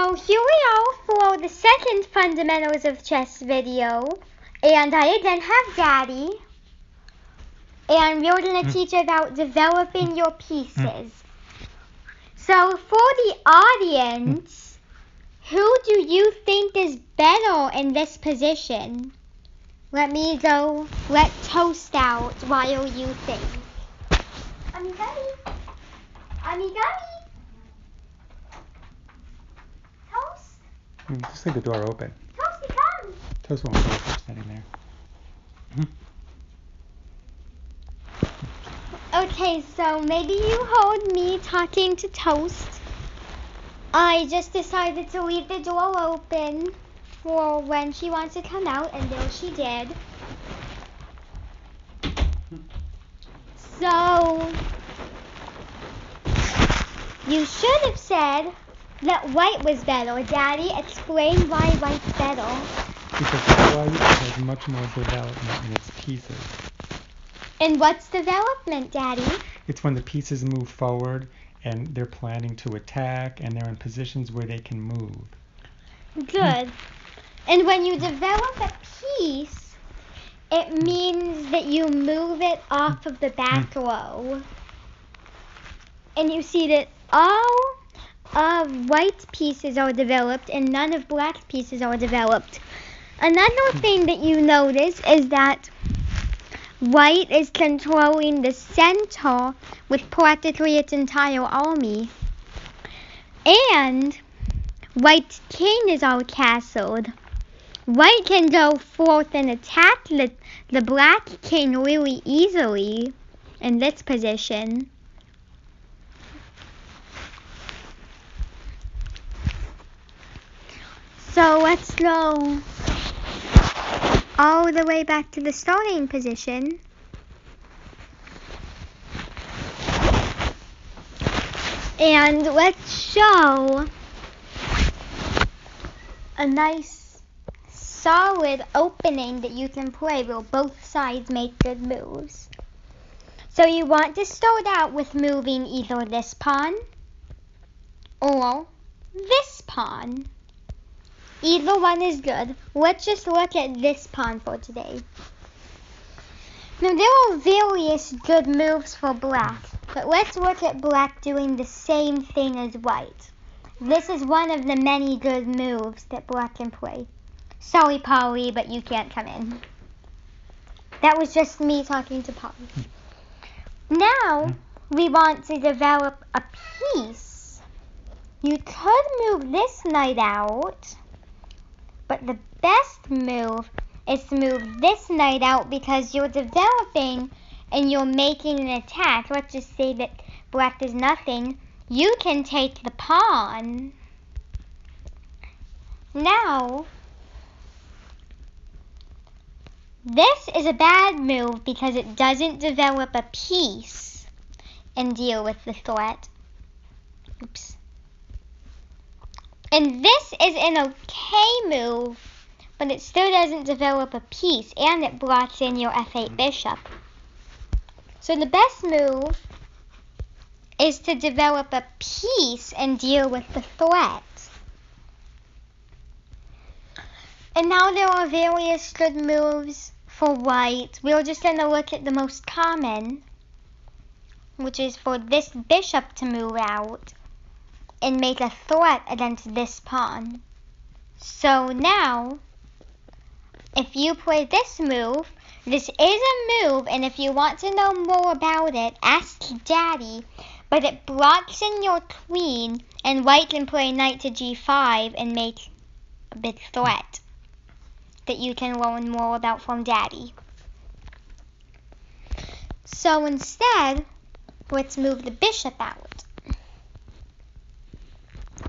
So here we are for the second Fundamentals of Chess video. And I again have Daddy. And we're going to teach about developing your pieces. So for the audience, who do you think is better in this position? Let Toast out while you think. Amigami. Toast. Just leave the door open. Toasty, come. Toast won't go if you're standing there. Okay, so maybe you heard me talking to Toast. I just decided to leave the door open for when she wants to come out, and there she did. So, you should have said that white was better. Daddy, explain why white's better. Because white has much more development in its pieces. And what's development, Daddy? It's when the pieces move forward and they're planning to attack and they're in positions where they can move. Good. And when you develop a piece, it means that you move it off of the back row. And you see that all of white's pieces are developed and none of black's pieces are developed. Another thing that you notice is that white is controlling the center with practically its entire army. And white's king is all castled. White can go forth and attack the black king really easily in this position. So let's go all the way back to the starting position. And let's show a nice solid opening that you can play where both sides make good moves. So you want to start out with moving either this pawn or this pawn. Either one is good. Let's just look at this pawn for today. Now there are various good moves for black, but let's look at black doing the same thing as white. This is one of the many good moves that black can play. Sorry, Polly, but you can't come in. That was just me talking to Polly. Now we want to develop a piece. You could move this knight out, but the best move is to move this knight out because you're developing and you're making an attack. Let's just say that black does nothing. You can take the pawn. Now, this is a bad move because it doesn't develop a piece and deal with the threat. Oops. And this is an okay move, but it still doesn't develop a piece, and it blocks in your f8 bishop. So the best move is to develop a piece and deal with the threat. And now there are various good moves for white. We're just going to look at the most common, which is for this bishop to move out and make a threat against this pawn. So now, if you play this move, this is a move, and if you want to know more about it, ask Daddy, but it blocks in your queen, and white can play knight to g5 and make a big threat that you can learn more about from Daddy. So instead, let's move the bishop out.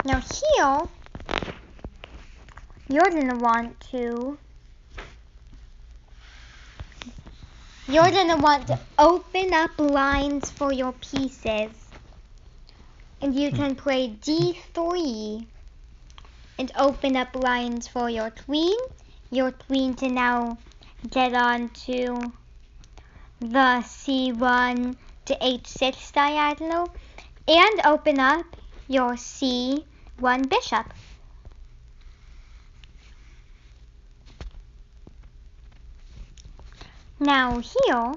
Now here, you're going to want to open up lines for your pieces. And you can play d3 and open up lines for your queen. Your queen to now get on to the c1 to h6 diagonal and open up your c1 bishop. Now here,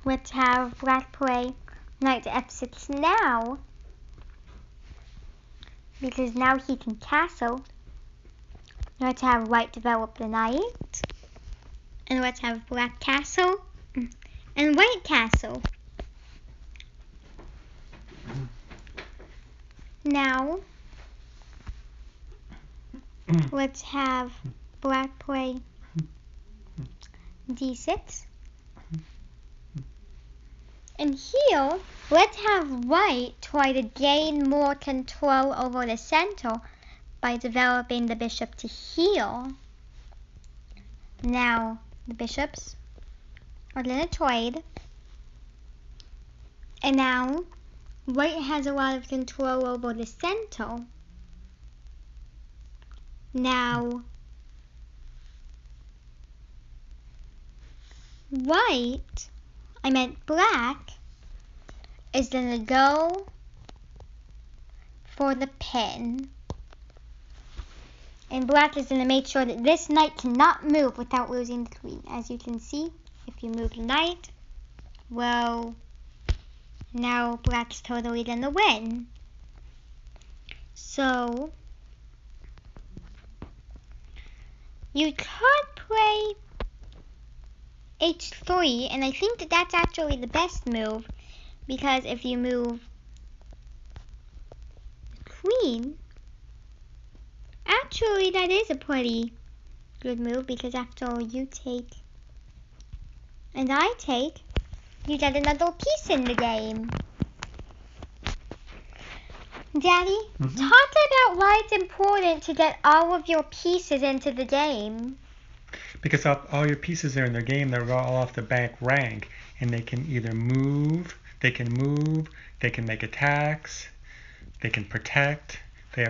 let's have black play knight to f6 now, because now he can castle. Let's have white develop the knight, and let's have black castle and white castle. Now, let's have black play d6. And here, let's have white try to gain more control over the center by developing the bishop to here. Now, the bishops are going to trade. And now, white has a lot of control over the center. Now, black is going to go for the pin. And black is going to make sure that this knight cannot move without losing the queen. As you can see, if you move the knight, well, now black's totally going to win. So, you could play h3, and I think that that's actually the best move, because if you move the queen, actually that is a pretty good move, because after you take and I take, you get another piece in the game. Daddy, talk about why it's important to get all of your pieces into the game. Because all your pieces are in their game, they're all off the bank rank, and they can either move, they can make attacks, they can protect. They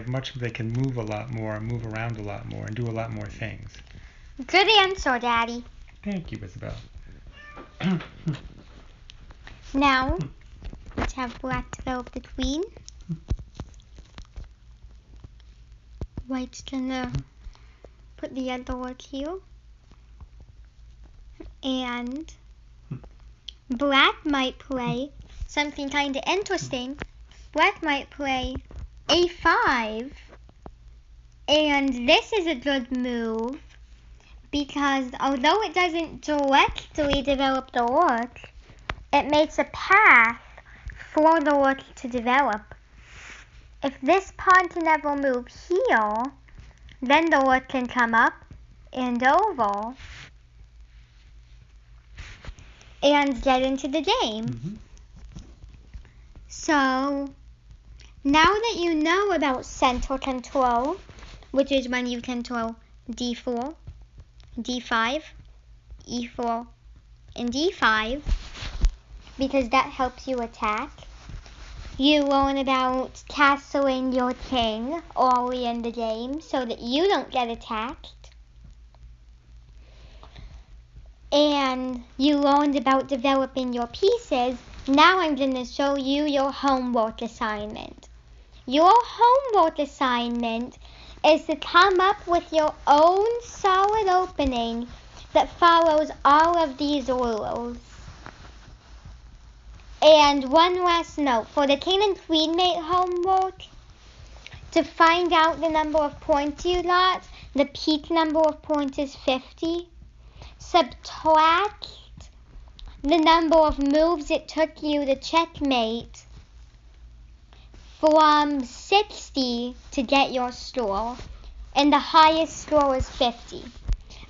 can move a lot more, move around a lot more, and do a lot more things. Good answer, Daddy. Thank you, Isabel. Now, let's have black develop the queen. White's gonna put the other work here. And black might play something kind of interesting. Black might play a5, and this is a good move because although it doesn't directly develop the rook, it makes a path for the rook to develop. If this pawn can ever move here, then the rook can come up and over and get into the game. So, now that you know about center control, which is when you control d4, d5, e4, and d5, because that helps you attack. You learn about castling your king early in the game so that you don't get attacked. And you learned about developing your pieces. Now I'm going to show you your homework assignment. Your homework assignment is to come up with your own solid opening that follows all of these rules. And one last note, for the king and queen mate homework, to find out the number of points you got, the peak number of points is 50. Subtract the number of moves it took you to checkmate from 60 to get your score, and the highest score is 50.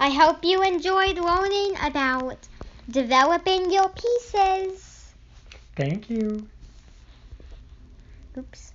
I hope you enjoyed learning about developing your pieces. Thank you. Oops.